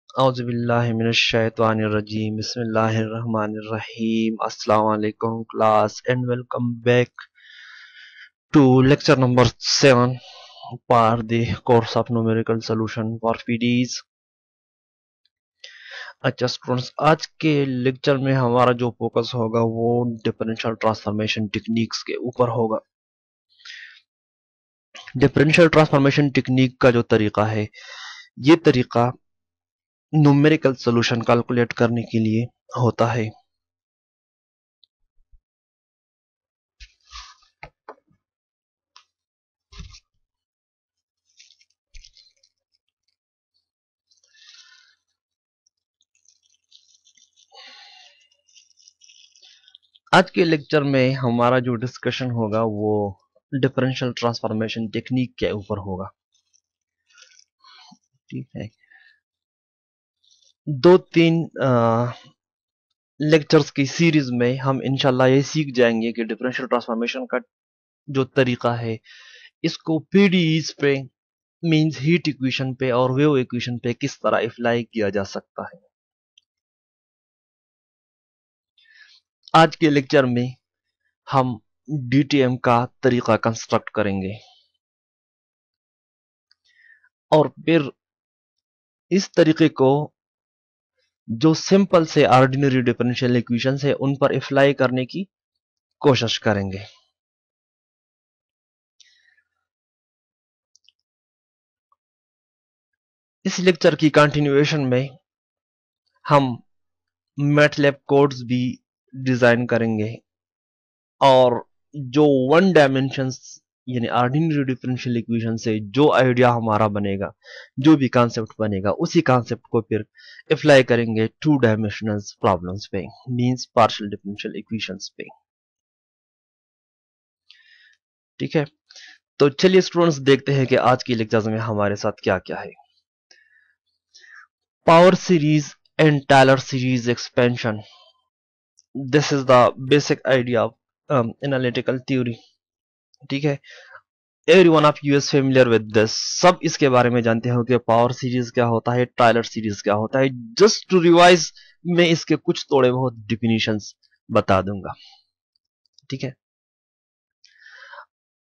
औज़ुबिल्लाहिमिनश्शैतानिर्रजीम बिस्मिल्लाहिर्रहमानिर्रहीम अस्सलाम वालेकुम class and welcome back to lecture number 7 for the course of numerical solution for PDs। अच्छा students, आज के लेक्चर में हमारा जो फोकस होगा वो डिफरेंशियल ट्रांसफॉर्मेशन टेक्निक्स के ऊपर होगा। डिफरेंशियल ट्रांसफॉर्मेशन टेक्निक का जो तरीका है, ये तरीका न्यूमेरिकल सॉल्यूशन कैलकुलेट करने के लिए होता है। आज के लेक्चर में हमारा जो डिस्कशन होगा वो डिफरेंशियल ट्रांसफॉर्मेशन टेक्निक के ऊपर होगा। ठीक है, दो तीन लेक्चर्स की सीरीज में हम इंशाल्लाह ये सीख जाएंगे कि डिफरेंशियल ट्रांसफॉर्मेशन का जो तरीका है, इसको पीडीईज पे मींस हीट इक्वेशन पे और वेव इक्वेशन पे किस तरह अप्लाई किया जा सकता है। आज के लेक्चर में हम डीटीएम का तरीका कंस्ट्रक्ट करेंगे और फिर इस तरीके को जो सिंपल से ऑर्डिनरी डिफरेंशियल इक्वेशन है उन पर अप्लाई करने की कोशिश करेंगे। इस लेक्चर की कंटिन्यूएशन में हम मैटलैब कोड्स भी डिजाइन करेंगे और जो वन डायमेंशन यानी ऑर्डिनरी डिफरेंशियल इक्वेशन से जो आइडिया हमारा बनेगा, जो भी कॉन्सेप्ट बनेगा, उसी कॉन्सेप्ट को फिर अप्लाई करेंगे टू डायमेंशनल प्रॉब्लम्स पे, मींस पार्शियल डिफरेंशियल इक्वेशंस पे। ठीक है, तो चलिए स्टूडेंट्स देखते हैं कि आज की लेक्चर्स में हमारे साथ क्या क्या है। Power series and Taylor series expansion, this is the basic idea of analytical theory. ठीक है, every one of you is familiar with this, सब इसके बारे में जानते हो कि पावर सीरीज क्या होता है, टायलर सीरीज क्या होता है। जस्ट टू रिवाइज मैं इसके कुछ थोड़े बहुत डिफिनीशंस बता दूंगा। ठीक है,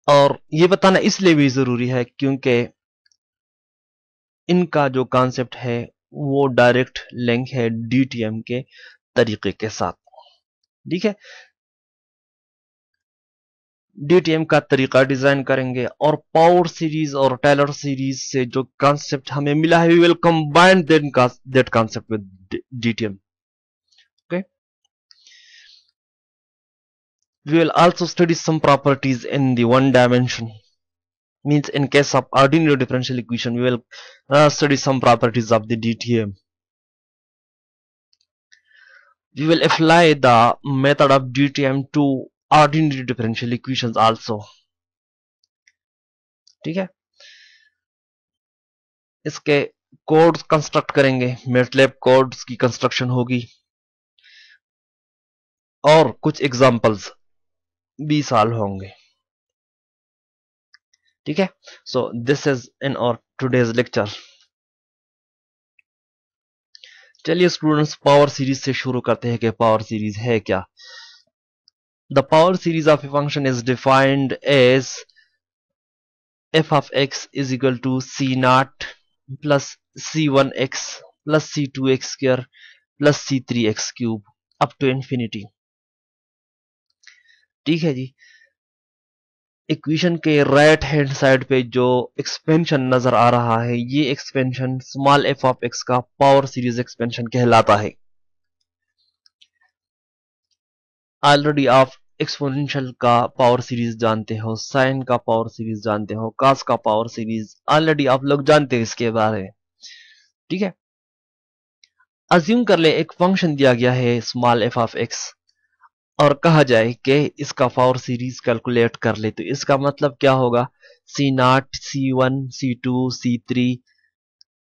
और ये बताना इसलिए भी जरूरी है क्योंकि इनका जो कॉन्सेप्ट है वो डायरेक्ट लिंक है डीटीएम के तरीके के साथ। ठीक है, डीटीएम का तरीका डिजाइन करेंगे और पावर सीरीज और टेलर सीरीज से जो कॉन्सेप्ट हमें मिला है, we will combine that concept with DTM. Okay, we will also study some properties in the one dimension, means in case of ordinary differential equation we will study some properties of the DTM. We will apply the method of DTM to ordinary differential equations also. ठीक है, इसके codes construct करेंगे, MATLAB codes की construction होगी और कुछ examples भी solve होंगे। ठीक है, so this is in our today's lecture. चलिए स्टूडेंट्स, पावर सीरीज से शुरू करते हैं कि पावर सीरीज है क्या। The power series of a function is defined as f of x is equal to c naught plus c1x plus c2x square plus c3x cube up to infinity। ठीक है जी, equation के right hand side पे जो expansion नजर आ रहा है, ये expansion small f of x का पावर सीरीज एक्सपेंशन कहलाता है। ऑलरेडी आप एक्सपोनेंशियल का पावर सीरीज जानते हो, साइन का पावर सीरीज जानते हो, कास का पावर सीरीज ऑलरेडी आप लोग जानते हो इसके बारे में। ठीक है, अज्यूम कर ले एक फंक्शन दिया गया है स्मॉल f ऑफ x और कहा जाए कि इसका पावर सीरीज कैलकुलेट कर ले, तो इसका मतलब क्या होगा, सी not, c1, c2, c3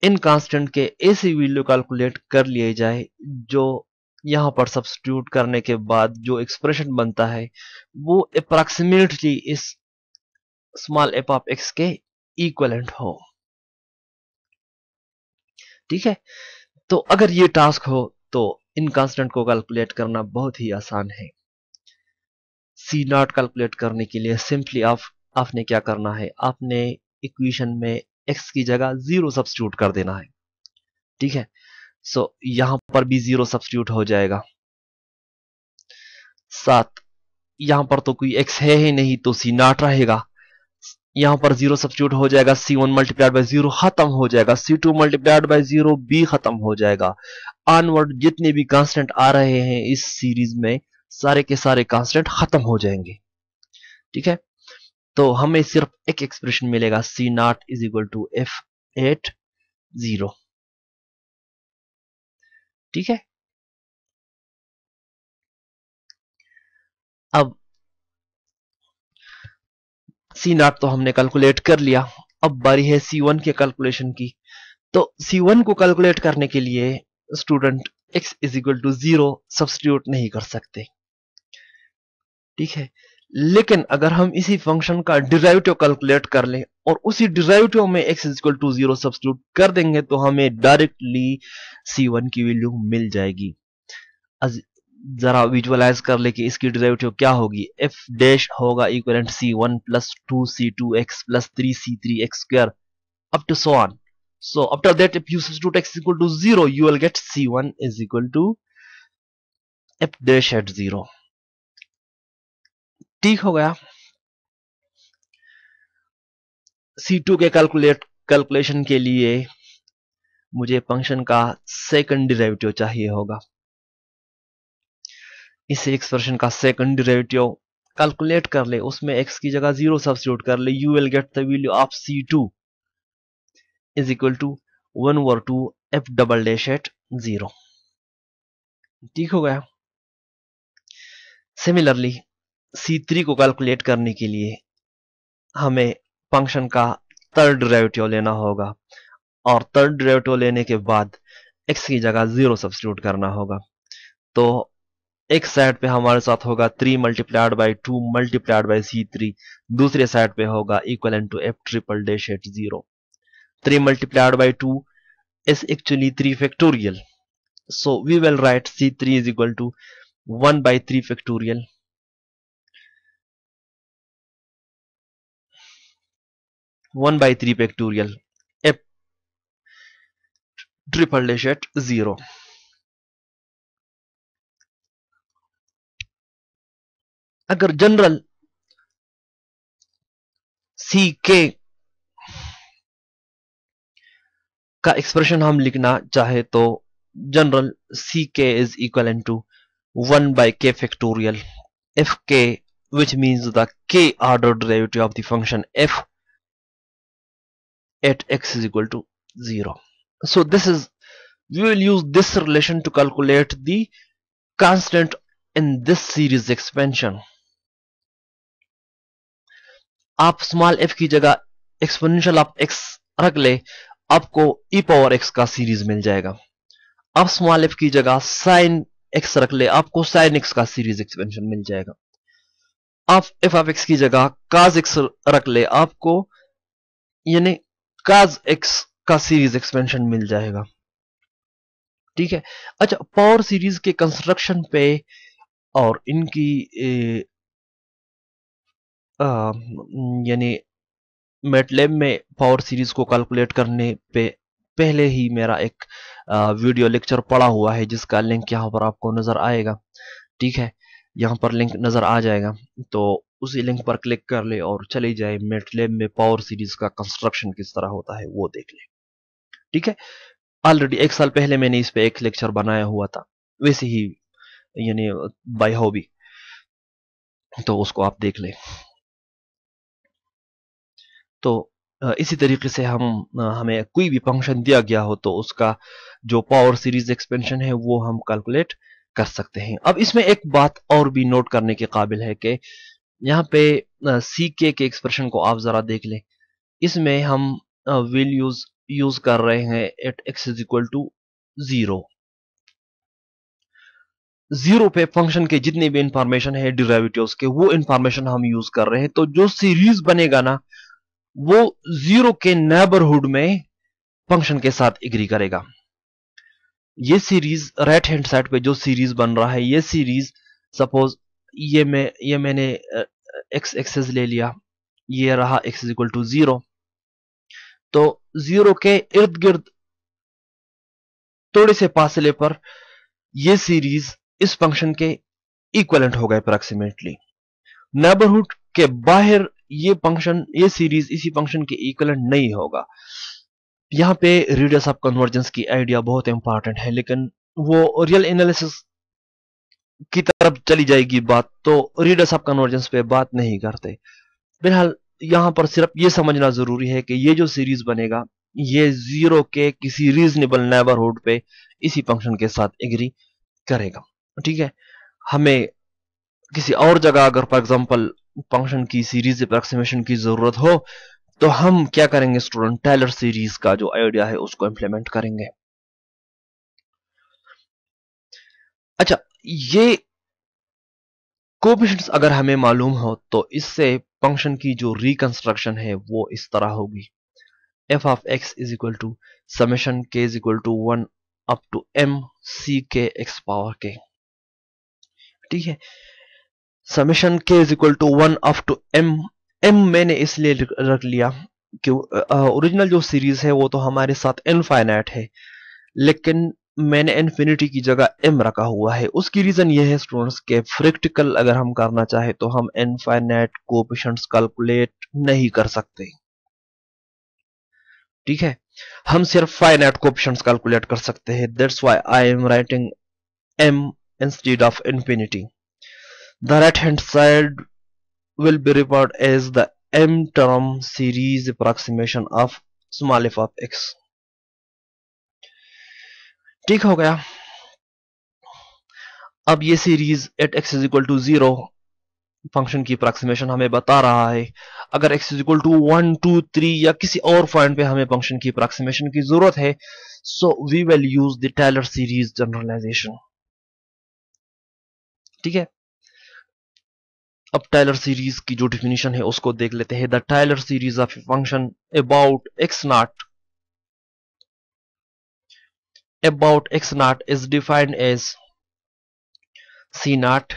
in constant के ऐसी वैल्यू कैलकुलेट कर लिए जाए जो यहां पर सब्स्टिट्यूट करने के बाद जो एक्सप्रेशन बनता है वो अप्रॉक्सीमेटली इस स्मॉल f ऑफ x के इक्विवेलेंट हो। ठीक है, तो अगर ये टास्क हो तो इन कांस्टेंट को कैलकुलेट करना बहुत ही आसान है। सी नॉट कैलकुलेट करने के लिए सिंपली आपने क्या करना है, आपने इक्वेशन में एक्स की जगह 0 सब्स्टिट्यूट कर देना है। ठीक है, सो यहां पर भी 0 सब्स्टिट्यूट हो जाएगा। साथ यहां पर तो कोई एक्स है ही नहीं, तो सी नॉट रहेगा। यहां पर 0 सब्स्टिट्यूट हो जाएगा, C1 मल्टीप्लाइड बाय 0 खत्म हो जाएगा, C2 मल्टीप्लाइड बाय 0 भी खत्म हो जाएगा। ऑनवर्ड जितने भी कांस्टेंट आ रहे हैं इस सीरीज में, सारे के सारे कांस्टेंट खत्म हो जाएंगे। ठीक है, तो हमें सिर्फ एक एक्सप्रेशन मिलेगा, C naught is equal to F80। ठीक है, अब C नॉट तो हमने कैलकुलेट कर लिया, अब बारी है C1 के कैलकुलेशन की। तो C1 को कैलकुलेट करने के लिए student x is equal to 0 substitute नहीं कर सकते। ठीक है, लेकिन अगर हम इसी फंक्शन का डिराइवेटिव कैलकुलेट कर लें और उसी डिराइवेटिव में x is equal to 0 substitute कर देंगे तो हमें डायरेक्टली C1 की वैल्यू मिल जाएगी। जरा विजुअलाइज कर ले कि इसकी डेरिवेटिव क्या होगी। f डैश होगा equivalent C1 plus 2C2x plus 3C3x square up to so on. So after that, if you substitute x equal to 0, you will get C1 is equal to f dash at 0. ठीक हो गया। C2 के calculation के लिए मुझे function का second derivative चाहिए होगा। इस एक्सप्रेशन का सेकंड डेरिवेटिव कैलकुलेट कर ले, उसमें x की जगह 0 सब्स्टिट्यूट कर ले, you will get the value of C2 is equal to 1/2 f double dash at 0। ठीक हो गया। सिमिलरली C3 को कैलकुलेट करने के लिए हमें फंक्शन का थर्ड डेरिवेटिव लेना होगा और थर्ड डेरिवेटिव लेने के बाद x की जगह 0 सब्स्टिट्यूट करना होगा। तो एक साइड पे हमारे साथ होगा 3 multiplied by 2 multiplied by C3, दूसरे साइड पे होगा equal to f triple dash at 0। 3 multiplied by 2 is actually 3 factorial, so we will write C3 is equal to 1 by 3 factorial 1 by 3 factorial f triple dash at 0। अगर general CK का expression हम लिखना चाहे तो general CK is equivalent to 1 by K factorial Fk, which means the K order derivative of the function f at x is equal to 0. So we will use this relation to calculate the constant in this series expansion. आप small f की जगह exponential of x रख ले, आपको e power x का series मिल जाएगा। आप small f की जगह साइन x रख ले, आपको साइन x का सीरीज एक्सपेंशन मिल जाएगा। आप f ऑफ x की जगह cos x रख ले, आपको यानी cos x का सीरीज एक्सपेंशन मिल जाएगा। ठीक है, अच्छा, पावर सीरीज के कंस्ट्रक्शन पे और इनकी यानी मैटलैब में पावर सीरीज को कैलकुलेट करने पे पहले ही मेरा एक वीडियो लेक्चर पड़ा हुआ है, जिसका लिंक यहाँ पर आपको नजर आएगा। ठीक है, यहाँ पर लिंक नजर आ जाएगा, तो उसी लिंक पर क्लिक कर ले और चले जाए मैटलैब में पावर सीरीज का कंस्ट्रक्शन किस तरह होता है वो देख ले। ठीक है, ऑलरेडी 1 साल पहले मैंने इस पे एक लेक्चर बनाया हुआ था, वैसे ही यानी बाय हॉबी, तो उसको आप देख ले। तो इसी तरीके से हमें कोई भी फंक्शन दिया गया हो तो उसका जो पावर सीरीज एक्सपेंशन है वो हम कैलकुलेट कर सकते हैं। अब इसमें एक बात और भी नोट करने के काबिल है कि यहाँ पे CK के एक्सप्रेशन को आप जरा देख लें। इसमें हम वैल्यूज यूज कर रहे हैं at x is equal to 0 पे फंक्शन के जितने भी इंफॉर्मेशन है डेरिवेटिव्स के, वो इंफॉर्मेशन हम यूज कर रहे हैं। तो जो सीरीज बनेगा ना, वो 0 के नेबरहुड में फंक्शन के साथ एग्री करेगा। ये सीरीज राइट हैंड साइड पे जो सीरीज बन रहा है, ये सीरीज सपोज ये मैंने एक्स एक्सेस ले लिया, ये रहा x इज इक्वल टू 0, तो 0 के इर्द गिर्द थोड़े से फासले पर ये सीरीज इस फंक्शन के इक्वलेंट होगा अप्रॉक्सीमेटली। नेबरहुड के बाहर ये सीरीज इसी फंक्शन के इक्वलेंट नहीं होगा। यहाँ पे रेडियस ऑफ कन्वर्जेंस की आइडिया बहुत इंपॉर्टेंट है, लेकिन वो रियल एनालिसिस की तरफ चली जाएगी बात, तो रेडियस ऑफ कन्वर्जेंस पे बात नहीं करते। फिलहाल यहां पर सिर्फ ये समझना जरूरी है कि ये जो सीरीज बनेगा ये 0 के किसी रीजनेबल नेबरहुड पे इसी फंक्शन के साथ एग्री करेगा। ठीक है, हमें किसी और जगह अगर फॉर एग्जांपल फंक्शन की सीरीज अप्रोक्सीमेशन की जरूरत हो तो हम क्या करेंगे स्टूडेंट, टेलर सीरीज का जो आइडिया है उसको इंप्लीमेंट करेंगे। अच्छा, ये कोएफिशिएंट्स अगर हमें मालूम हो तो इससे फंक्शन की जो रिकंस्ट्रक्शन है वो इस तरह होगी, f of x is equal to summation k is equal to 1 up to m c k x power k। ठीक है, summation k is equal to 1 up to m, m मैंने इसलिए रख लिया कि ओरिजिनल जो सीरीज है वो तो हमारे साथ इनफाइनाइट है, लेकिन मैंने इन्फिनिटी की जगह m रखा हुआ है। उसकी रीजन ये है स्टूडेंट्स के प्रैक्टिकल अगर हम करना चाहे तो हम इनफाइनाइट कोएफिशिएंट्स कैलकुलेट नहीं कर सकते। ठीक है, हम सिर्फ फाइनाइट कोएफिशिएंट्स कैलकुलेट कर सकते हैं। That's why I am writing m instead of infinity. The right hand side will be referred as the m term series approximation of small f of x। ठीक हो गया। अब ये series at x is equal to 0 function की approximation हमें बता रहा है। अगर x इज इक्वल टू 1 2 3 या किसी और पॉइंट पे हमें फंक्शन की अप्रोक्सीमेशन की जरूरत है, so we will use the Taylor series generalization. ठीक है, अब टाइलर सीरीज की जो डिफिनीशन है उसको देख लेते हैं। The Taylor series of a function about x naught is defined as c naught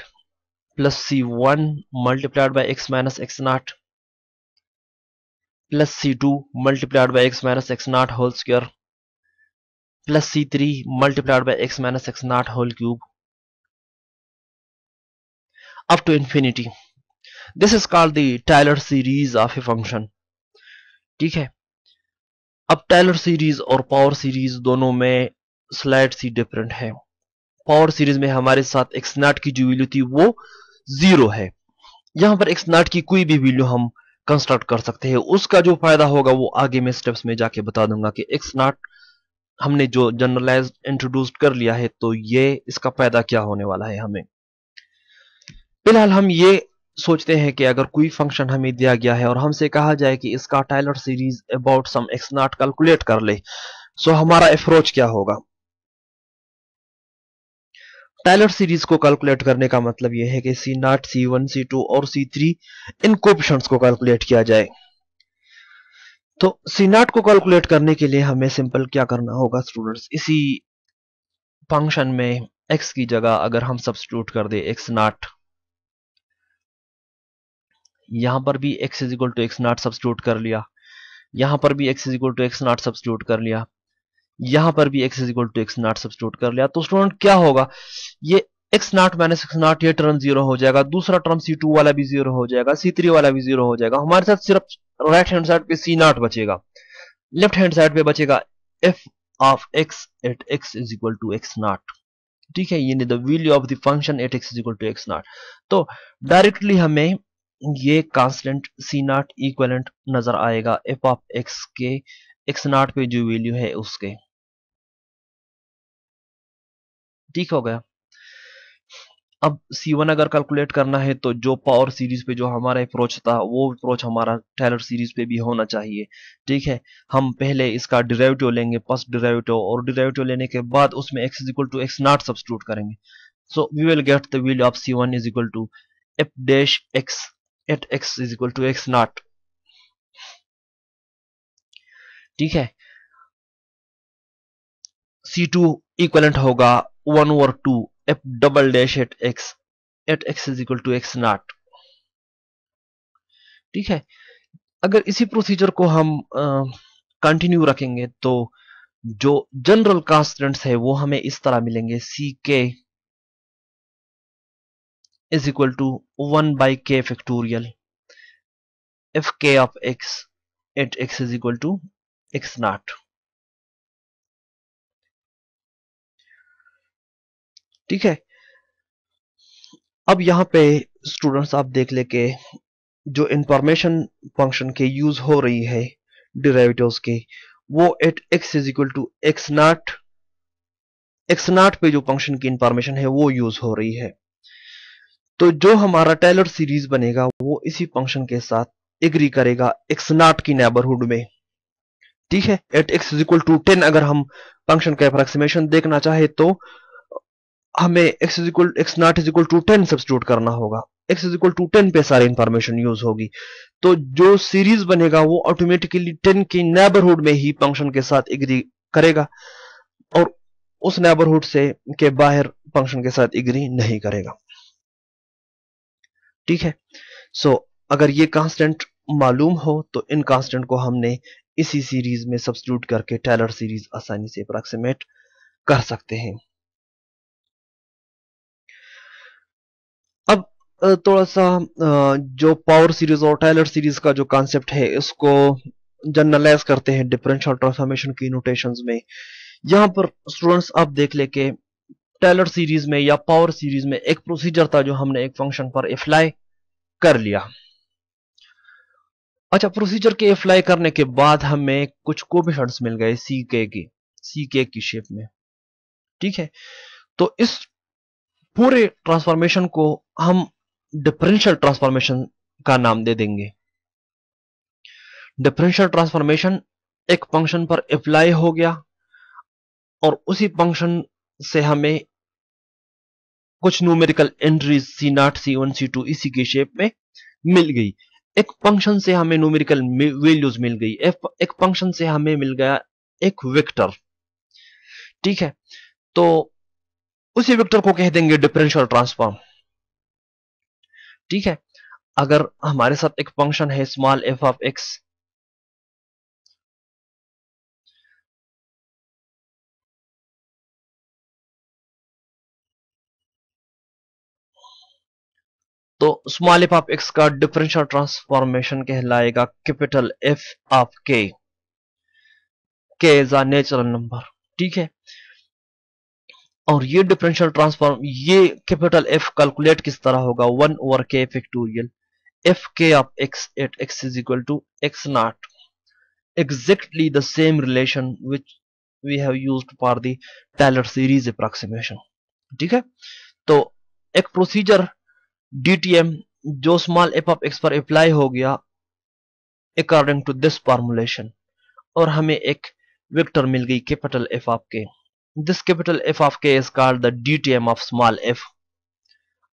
plus c1 multiplied by x minus x naught plus c2 multiplied by x minus x naught whole square plus c3 multiplied by x minus x naught whole cube up to infinity। This is called the Taylor series of a function। ठीक है, अब Tyler series और power series दोनों में slide सी different है। Power series में हमारे साथ एक्स नॉट की जो वैल्यू थी वो 0 है, यहां पर एक्स नॉट की कोई भी वैल्यू हम कंस्ट्रक्ट कर सकते हैं। उसका जो फायदा होगा वो आगे मैं स्टेप्स में जाके बता दूंगा कि एक्स नॉट हमने जो जनरलाइज इंट्रोड्यूस कर लिया है तो ये इसका फायदा क्या होने वाला है हमें। फिलहाल हम ये सोचते हैं कि अगर कोई फंक्शन हमें दिया गया है और हमसे कहा जाए कि इसका Taylor series about some X naught calculate कर ले, सो हमारा अप्रोच क्या होगा। टाइलर सीरीज को कैलकुलेट करने का मतलब यह है कि C not C one C two और सी थ्री इन कोएफिशिएंट्स को कैलकुलेट किया जाए। तो सी नॉट को कैलकुलेट करने के लिए हमें सिंपल क्या करना होगा स्टूडेंट्स, इसी फंक्शन में एक्स की जगह अगर हम सब्स्टिट्यूट कर दे एक्स नॉट, यहां पर भी x is equal to x not substitute कर लिया, यहां पर भी x is equal to x not substitute कर लिया, यहां पर भी x is equal to x not substitute कर लिया, तो स्टूडेंट क्या होगा, ये x naught minus x naught ये टर्म 0 हो जाएगा, दूसरा टर्म C2 वाला भी 0 हो जाएगा, C3 वाला भी 0 हो जाएगा। हमारे साथ सिर्फ राइट हैंड साइड पे C नॉट बचेगा, लेफ्ट हैंड साइड पे बचेगा f of x at x is equal to x not. ठीक है, ये the value of the function at x is equal to x naught. तो डायरेक्टली हमें ये कांस्टेंट C नॉट इक्वलेंट नजर आएगा f ऑफ x के x नॉट पे जो वैल्यू है उसके। ठीक हो गया। अब C1 अगर कैलकुलेट करना है तो जो पावर सीरीज पे जो हमारा अप्रोच था वो अप्रोच हमारा टेलर सीरीज पे भी होना चाहिए। ठीक है, हम पहले इसका डिराइवेटिव लेंगे, फर्स्ट डिराइवेटिव, और डिराइवेटिव लेने के बाद उसमें x is equal to x not substitute करेंगे। So we will get the value of C1 is equal to f dash x at x is equal to x not. ठीक है, C2 equivalent होगा 1/2 f double dash at x is equal to x not. ठीक है, अगर इसी procedure को हम continue रखेंगे तो जो जनरल कांस्टेंट्स है वो हमें इस तरह मिलेंगे, C k is equal to 1/k factorial F k of x at x is equal to x not. ठीक है, अब यहां पे स्टूडेंट्स आप देख ले के जो इंफॉर्मेशन फंक्शन के यूज हो रही है डिराइवेटिव्स के, वो at x is equal to x naught पे जो फंक्शन की इंफॉर्मेशन है वो यूज हो रही है। तो जो हमारा टेलर सीरीज बनेगा वो इसी फंक्शन के साथ एग्री करेगा एक्स नॉट की नेबरहुड में। ठीक है, at x is equal to 10 अगर हम फंक्शन का अप्रोक्सीमेशन देखना चाहे तो हमें x naught is equal to 10 substitute करना होगा। x इज इक्वल टू 10 पे सारी इंफॉर्मेशन यूज होगी, तो जो सीरीज बनेगा वो ऑटोमेटिकली 10 की नेबरहुड में ही फंक्शन के साथ एग्री करेगा और उस नेबरहुड से के बाहर फंक्शन के साथ एग्री नहीं करेगा। ठीक है, सो अगर ये कांस्टेंट मालूम हो तो इन कांस्टेंट को हमने इसी सीरीज में सब्स्टिट्यूट करके टेलर सीरीज आसानी से अप्रोक्सीमेट कर सकते हैं। अब थोड़ा सा जो पावर सीरीज और टेलर सीरीज का जो कॉन्सेप्ट है इसको जनरलाइज करते हैं डिफरेंशियल ट्रांसफॉर्मेशन की नोटेशंस में। यहां पर स्टूडेंट्स आप देख ले के टेलर सीरीज में या पावर सीरीज में एक प्रोसीजर था जो हमने एक फंक्शन पर अप्लाई कर लिया। अच्छा, प्रोसीजर के अप्लाई करने के बाद हमें कुछ कोएफिशिएंट्स मिल गए सी के की शेप में। ठीक है, तो इस पूरे ट्रांसफॉर्मेशन को हम डिफरेंशियल ट्रांसफॉर्मेशन का नाम दे देंगे। डिफरेंशियल ट्रांसफॉर्मेशन एक फंक्शन पर अप्लाई हो गया और उसी फंक्शन से हमें कुछ numerical entries C0, C1, C2 इसी के शेप में मिल गई। एक फंक्शन से हमें न्यूमेरिकल वैल्यूज मिल गई, एक फंक्शन से हमें मिल गया एक वेक्टर। ठीक है, तो उसी वेक्टर को कह देंगे डिफरेंशियल ट्रांसफॉर्म। ठीक है, अगर हमारे साथ एक फंक्शन है स्मॉल f ऑफ x, तो स्मॉल f ऑफ x का डिफरेंशियल ट्रांसफॉर्मेशन कहलाएगा capital F of k। k is a natural number. ठीक है, और ये डिफरेंशियल ट्रांसफॉर्म, ये कैपिटल F कैलकुलेट किस तरह होगा, 1/k factorial F k of x at x is equal to x naught, exactly the same relation which we have used for the Taylor series approximation। ठीक है, तो एक procedure DTM जो small f of x पर apply हो गया according to this formulation, और हमें एक वेक्टर मिल गई capital F of k। This capital F of k is called the DTM of small f।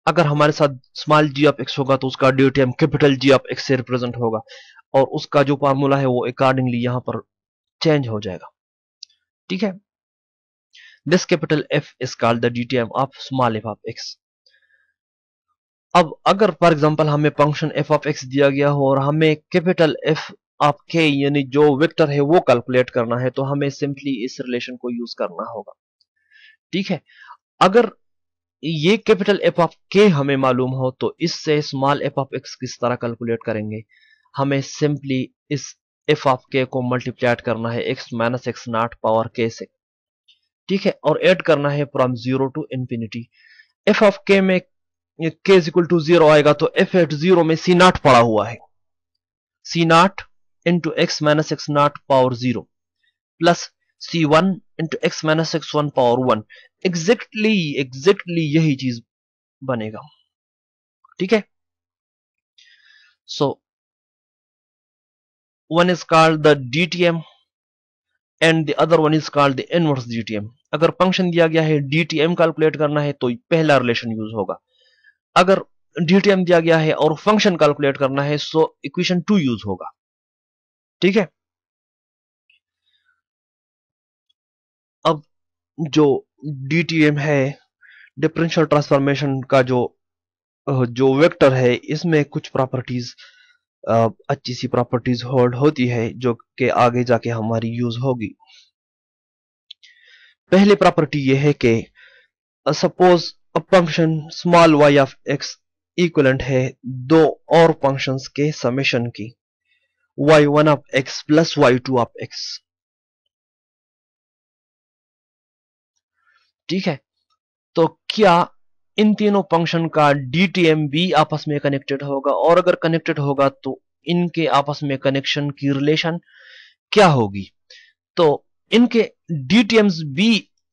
अगर हमारे साथ स्मॉल g ऑफ x होगा तो उसका DTM capital G of x से रिप्रेजेंट होगा और उसका जो फॉर्मूला है वो अकॉर्डिंगली यहां पर चेंज हो जाएगा। ठीक है, this capital F is called the DTM of small f of x। अब अगर फॉर एग्जांपल हमें फंक्शन f ऑफ x दिया गया हो और हमें कैपिटल F ऑफ k यानी जो वेक्टर है वो कैलकुलेट करना है, तो हमें सिंपली इस रिलेशन को यूज करना होगा। ठीक है, अगर ये कैपिटल F ऑफ k हमें मालूम हो तो इससे स्मॉल f ऑफ x किस तरह कैलकुलेट करेंगे, हमें सिंपली इस f ऑफ k को मल्टीप्लाइड करना है x minus x naught power k से। ठीक है, और ऐड करना है from 0 to infinity. f of k में k इज इक्वल टू 0 आएगा तो f एट 0 में c नॉट पड़ा हुआ है, c not into x minus x naught power 0 plus c1 into x minus x 1 power 1। Exactly यही चीज बनेगा। ठीक है, so one is called the DTM and the other one is called the inverse DTM। अगर function दिया गया है DTM calculate करना है तो पहला रिलेशन यूज होगा, अगर DTM दिया गया है और फंक्शन कैलकुलेट करना है सो इक्वेशन 2 यूज होगा। ठीक है, अब जो DTM है, डिफरेंशियल ट्रांसफॉर्मेशन का जो वेक्टर है, इसमें कुछ प्रॉपर्टीज, अच्छी सी प्रॉपर्टीज होल्ड होती है जो कि आगे जाके हमारी यूज होगी। पहली प्रॉपर्टी यह है कि suppose a function small y of x equivalent है दो और फंक्शंस के समेशन की, y1 of x plus y2 of x। ठीक है, तो क्या इन तीनों फंक्शन का DTM भी आपस में कनेक्टेड होगा, और अगर कनेक्टेड होगा तो इनके आपस में कनेक्शन की रिलेशन क्या होगी? तो इनके DTMs भी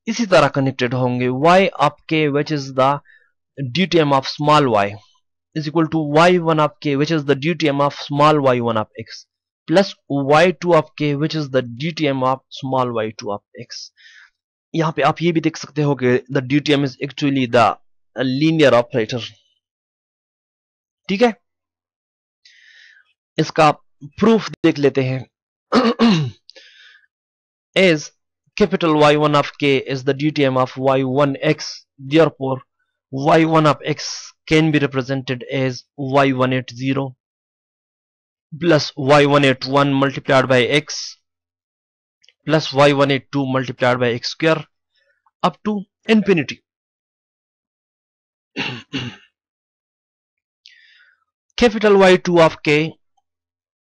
इसी तरह कनेक्टेड होंगे। y आपके which is the DTM of small y is equal to y1 of k which is the DTM of small y1 of x plus y2 of k which is the DTM of small y2 of x। यहाँ पे आप ये भी देख सकते हो कि the DTM is actually the linear operator। ठीक है, इसका प्रूफ देख लेते हैं। as capital Y1 of k is the DTM of y1x, therefore y1 of x can be represented as y180 plus y181 multiplied by x plus y182 multiplied by x square up to infinity। Capital Y2 of k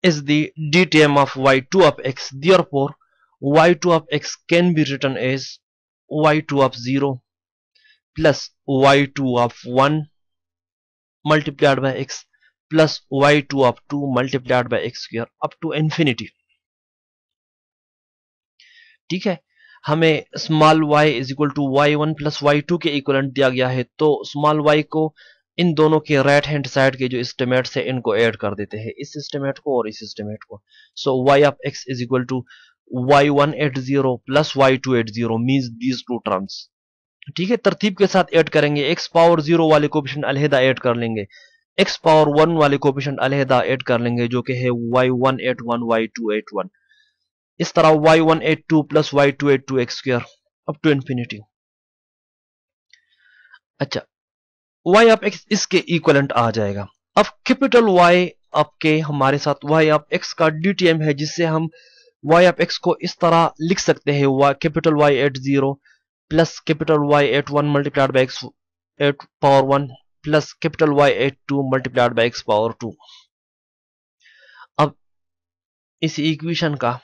is the DTM of y2 of x, therefore y2 of x can be written as y2 of 0 plus y2 of 1 multiplied by x plus y2 of 2 multiplied by x square up to infinity। ठीक है, हमें small y is equal to y1 plus y2 के equivalent दिया गया है, तो small y को इन दोनों के राइट हैंड साइड के जो एस्टिमेट्स है इनको ऐड कर देते हैं, इस एस्टिमेट को और इस एस्टिमेट को। So y of x is equal to y180 plus y280 means these two terms. ठीक है, तरतीब के साथ ऐड करेंगे, x पावर 0 वाले कोएफिशिएंट अलहदा ऐड कर लेंगे, x पावर 1 वाले कोएफिशिएंट अलहदा ऐड कर लेंगे जो कि है y181 y281। इस तरह y182 plus y282 x square up to infinity. अच्छा, y ऑफ x इसके इक्वलेंट आ जाएगा। अब कैपिटल Y आपके हमारे साथ y ऑफ x का DTM है, जिससे हम y ऑफ x को इस तरह लिख सकते हैं, capital Y80 plus capital Y81 multiplied by x at power 1 plus capital Y82 multiplied by x power 2। अब इस इक्वेशन का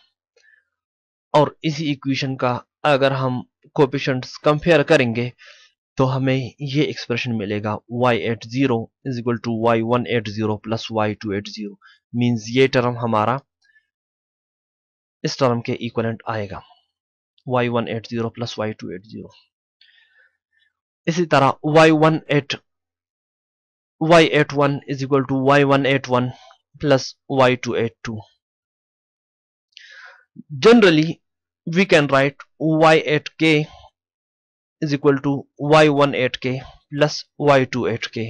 और इसी इक्वेशन का अगर हम कोएफिशिएंट्स कंपेयर करेंगे तो हमें ये एक्सप्रेशन मिलेगा y80 is equal to y180 plus y280 means ये टर्म हमारा इस टर्म के इक्वलेंट आएगा y180 प्लस y280। इसी तरह y81 is equal to y181 plus y282। Generally we can write y8k is equal to y18k plus y28k,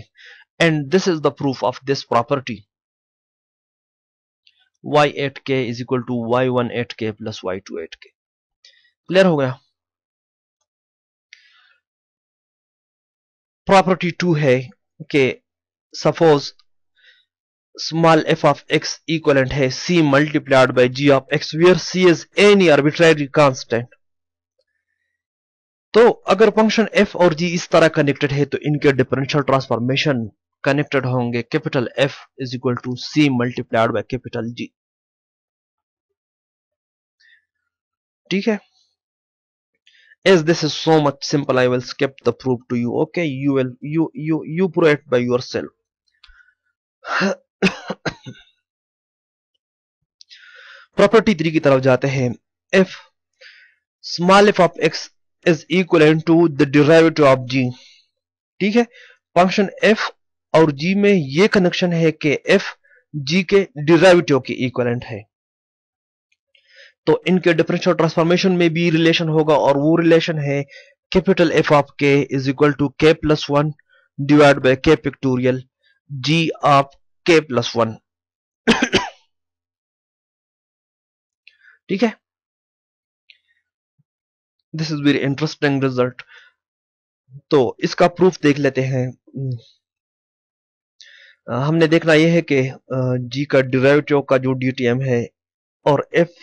and this is the proof of this property, y8k is equal to y18k plus y28k। Clear हो गया? Property 2 है कि suppose small f of x equivalent है c multiplied bye g of x where c is any arbitrary constant। तो अगर function f और g इस तरह कनेक्टेड है तो इनके डिफरेंशियल ट्रांसफॉर्मेशन कनेक्टेड होंगे capital F is equal to c multiplied by capital G। ठीक है, as this is so much simple I will skip the proof to you, okay, you prove it by yourself। Property 3 की तरफ जाते हैं। if small f of x is equivalent to the derivative of g। ठीक है, function f और g में ये connection है कि f g के डिराइवेटिव के इक्विवेलेंट है, तो इनके डिफरेंशियल ट्रांसफॉर्मेशन में भी रिलेशन होगा, और वो रिलेशन है capital F of k is equal to k plus 1 divide by k factorial g of k plus 1। ठीक है, this is very interesting result. तो इसका प्रूफ देख लेते हैं। हमने देखना यह है कि जी का डिराइवेटिव का जो डीटीएम है और एफ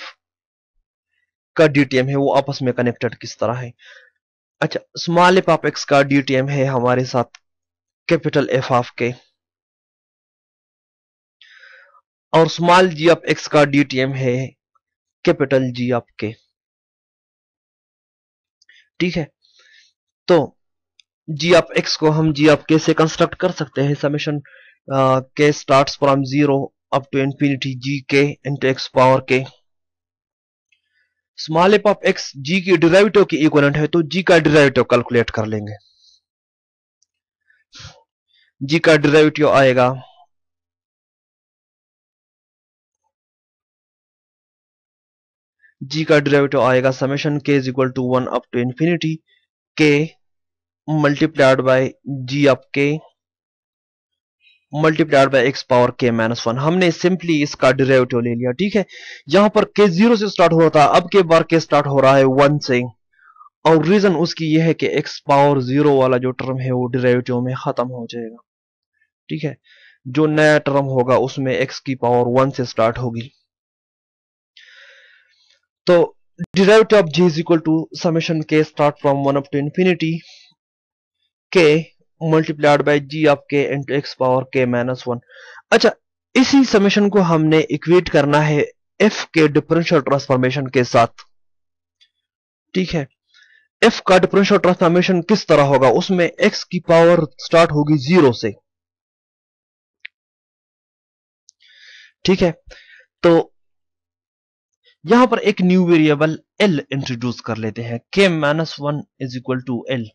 का डीटीएम है वो आपस में कनेक्टेड किस तरह है। अच्छा, स्मॉल एफ ऑफ एक्स का डीटीएम है हमारे साथ कैपिटल एफ ऑफ के, और स्मॉल जी ऑफ एक्स का डीटीएम है कैपिटल जी ऑफ के। ठीक है, तो जी ऑफ एक्स को हम जी ऑफ के से कंस्ट्रक्ट कर सकते हैं। Summation k starts from zero up to infinity G k into x power k. Small F of x G की डिराइवेटिव की इक्विवेलेंट है, तो जी का डिराइवेटिव कैलकुलेट कर लेंगे। जी का डिराइवेटिव आएगा summation k is equal to 1 up to infinity k multiplied by ji of k multiplied by x power k minus 1। हमने सिंपली इसका डिराइवेटिव ले लिया। ठीक है, यहां पर के 0 से स्टार्ट हो रहा था, अब के बार के स्टार्ट हो रहा है 1 से, और रीजन उसकी यह है कि एक्स पावर 0 वाला जो टर्म है वो डिराइवेटिव में खत्म हो जाएगा। ठीक है, जो नया टर्म होगा उसमें एक्स की पावर 1 से स्टार्ट होगी। तो derivative of G is equal to summation k start from 1 up to infinity k multiplied by ji of k into x power k minus 1। अच्छा, इसी समेशन को हमने इक्वेट करना है एफ के डिफरेंशियल ट्रांसफॉर्मेशन के साथ। ठीक है, एफ का डिफरेंशियल ट्रांसफॉर्मेशन किस तरह होगा, उसमें एक्स की पावर स्टार्ट होगी 0 से। ठीक है, तो यहां पर एक न्यू वेरिएबल एल इंट्रोड्यूस कर लेते हैं। K minus 1 is equal to l.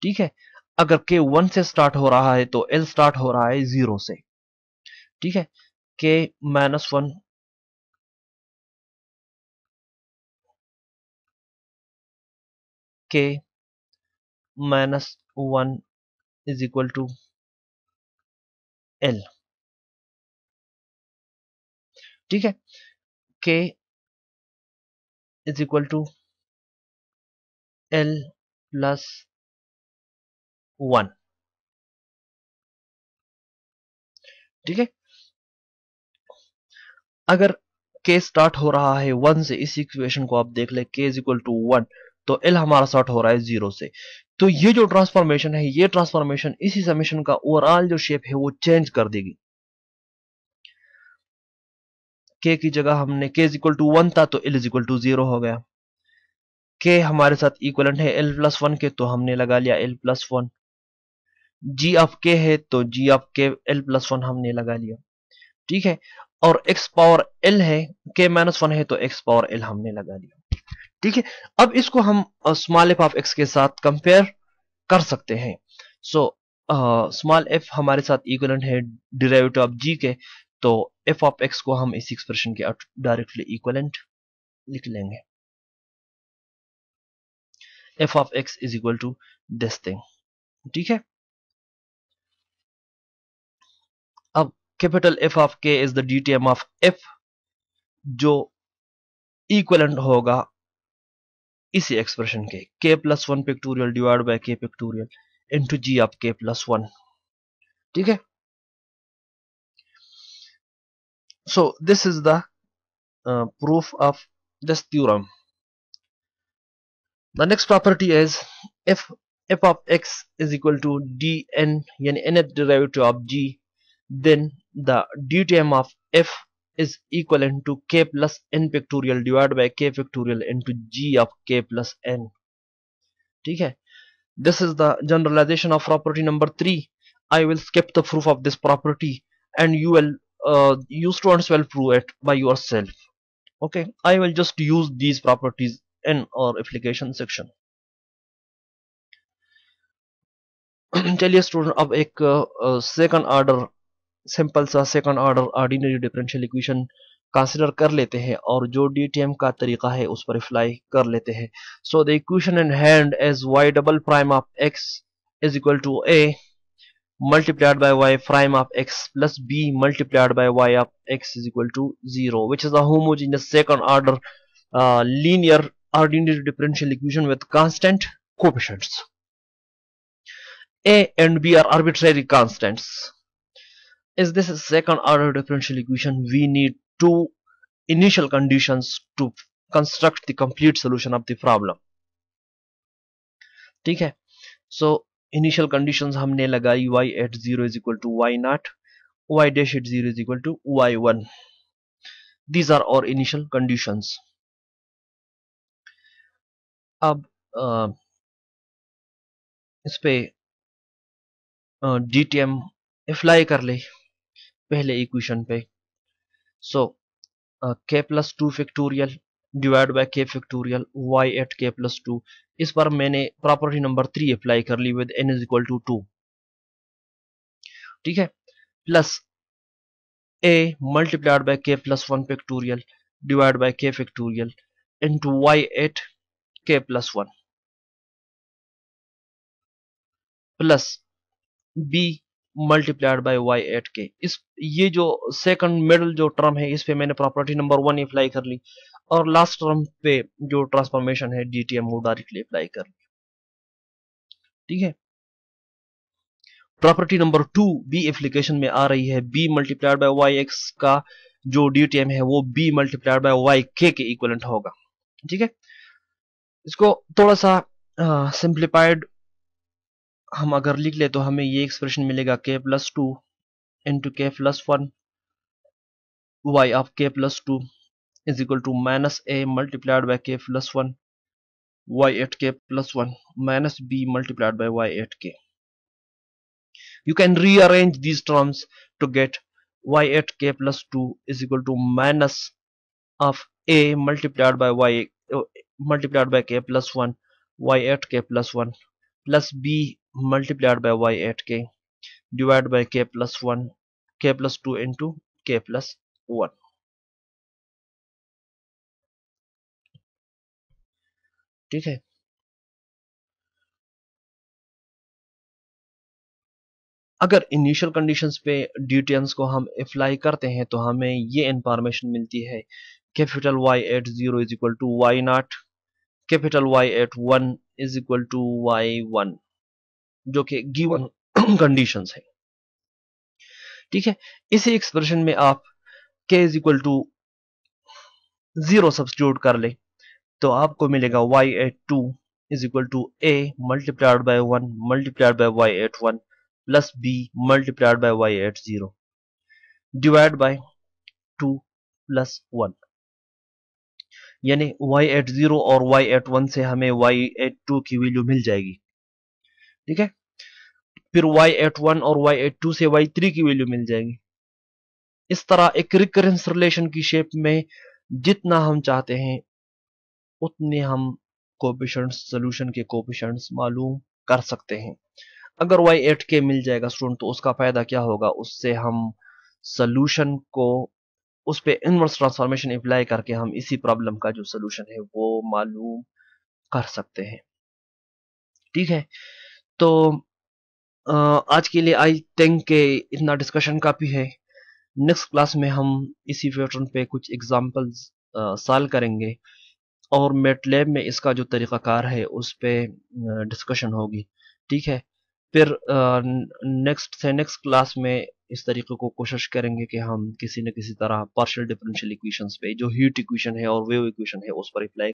ठीक है, अगर के 1 से स्टार्ट हो रहा है तो एल स्टार्ट हो रहा है 0 से। ठीक है, के minus 1 k minus 1 is equal to l. ठीक है, k is equal to l plus 1। ठीक है, अगर के स्टार्ट हो रहा है 1 से, इस इक्वेशन को आप देख ले, के इज इक्वल टू 1, तो एल हमारा स्टार्ट हो रहा है 0 से। तो ये जो ट्रांसफॉर्मेशन है, ये ट्रांसफॉर्मेशन इसी समेशन का ओवरऑल जो शेप है वो चेंज कर देगी। के की जगह हमने के इज इक्वल टू 1 था तो एल इज इक्वल टू 0 हो गया। के हमारे साथ इक्वलेंट है एल प्लस 1 के, तो हमने लगा लिया एल प्लस 1। जी ऑफ के है तो जी ऑफ के एल प्लस 1 हमने लगा लिया। ठीक है, और एक्स पावर एल है, के माइनस 1 है तो एक्स पावर एल हमने लगा लिया। ठीक है, अब इसको हम स्मॉल एफ ऑफ एक्स के साथ कंपेयर कर सकते हैं। सो स्मॉल एफ हमारे साथ इक्वलेंट है डिराइवेटिव ऑफ जी के, तो एफ ऑफ एक्स को हम इस एक्सप्रेशन के डायरेक्टली इक्वलेंट लिख लेंगे। F of x is equal to this thing. ठीक है, अब capital f of k is the DTM of f, जो इक्वलेंट होगा इसी expression k plus 1 factorial divide by k factorial into g of k plus 1। ठीक है, so this is the proof of this theorem. The next property is if f of x is equal to dn yani nth derivative of g, then the dTm of f is equivalent to k plus n pictorial divided by k pictorial into g of k plus n. ठीक है, this is the generalization of property number 3. I will skip the proof of this property and you students will prove it by yourself. Okay, I will just use these properties in our application section. चलिए student, अब एक second order simple सा second order ordinary differential equation consider कर लेते हैं और जो DTM का तरीका है उस पर अप्लाई कर लेते हैं। So the equation in hand is y double prime of x is equal to a multiplied by y prime of x plus b multiplied by y of x is equal to 0, which is a homogeneous second order linear ordinary differential equation with constant coefficients. A and B are arbitrary constants. Is this a second order differential equation? We need two initial conditions to construct the complete solution of the problem. ठीक है, so initial conditions हमने लगाई y at 0 is equal to y naught, y dash at 0 is equal to y1. These are our initial conditions. अब इस पे DTM apply कर ले पहले इक्वेशन पे. So k plus 2 factorial divide by k factorial y at k plus 2. इस बार मैंने property number 3 apply कर ली with n is equal to 2. ठीक है, plus a multiplied by k plus 1 factorial divided by k factorial into y at k plus 1 plus b multiplied by y at k. इस ये जो second middle जो term है इस पे मैंने प्रॉपर्टी नंबर 1 अप्लाई कर ली और लास्ट टर्म पे जो ट्रांसफॉर्मेशन है DTM वो डायरेक्टली अप्लाई कर ली. ठीक है, प्रॉपर्टी नंबर 2 बी एप्लीकेशन में आ रही है. b multiplied by y x का जो DTM है वो b multiplied by y k equivalent होगा. ठीक है, इसको थोड़ा सा सिंप्लीफाइड हम अगर लिख ले तो हमें ये एक्सप्रेशन मिलेगा k plus 2 into k plus 1 y of k plus 2 is equal to minus a multiplied by k plus 1 y at k plus 1 minus b multiplied by y at k. You can rearrange these terms to get y at k plus 2 is equal to minus of a multiplied by y multiplied by k plus 1 y at k plus 1 plus b multiplied by y at k divided by k plus 1 k plus 2 into k plus 1. ठीक है, अगर initial conditions पे DTMs को हम apply करते हैं तो हमें ये इंफॉर्मेशन मिलती है. Capital Y at 0 is equal to y naught, capital Y at 1 is equal to y1, जो कि गिवन कंडीशंस है. ठीक है, इसी एक्सप्रेशन में आप k is equal to 0 substitute कर ले तो आपको मिलेगा y at 2 is equal to a multiplied by 1 multiplied by y at 1 plus b multiplied by y at 0 divide by 2 plus 1. यानी y एट 0 और y एट 1 से हमें y एट 2 की वैल्यू मिल जाएगी. ठीक है, फिर y एट 1 और y एट 2 से y3 की वैल्यू मिल जाएगी. इस तरह एक रिकरेंस रिलेशन की शेप में जितना हम चाहते हैं उतने हम कोएफिशिएंट्स सोल्यूशन के कोएफिशिएंट्स मालूम कर सकते हैं. अगर y एट के मिल जाएगा स्टूडेंट तो उसका फायदा क्या होगा, उससे हम सोल्यूशन को उस पे इनवर्स ट्रांसफॉर्मेशन अप्लाई करके हम इसी प्रॉब्लम का जो सोल्यूशन है वो मालूम कर सकते हैं. ठीक है, तो आज के लिए आई थिंक के इतना डिस्कशन काफी है. नेक्स्ट क्लास में हम इसी पैटर्न पे कुछ एग्जांपल्स सॉल्व करेंगे और मैटलैब में इसका जो तरीकाकार है उस पे डिस्कशन होगी. ठीक है, फिर नेक्स्ट क्लास में इस तरीके को कोशिश करेंगे कि हम किसी न किसी तरह पार्शियल डिफरेंशियल इक्वेशंस पे जो हीट इक्वेशन है और वेव इक्वेशन है उस पर अप्लाई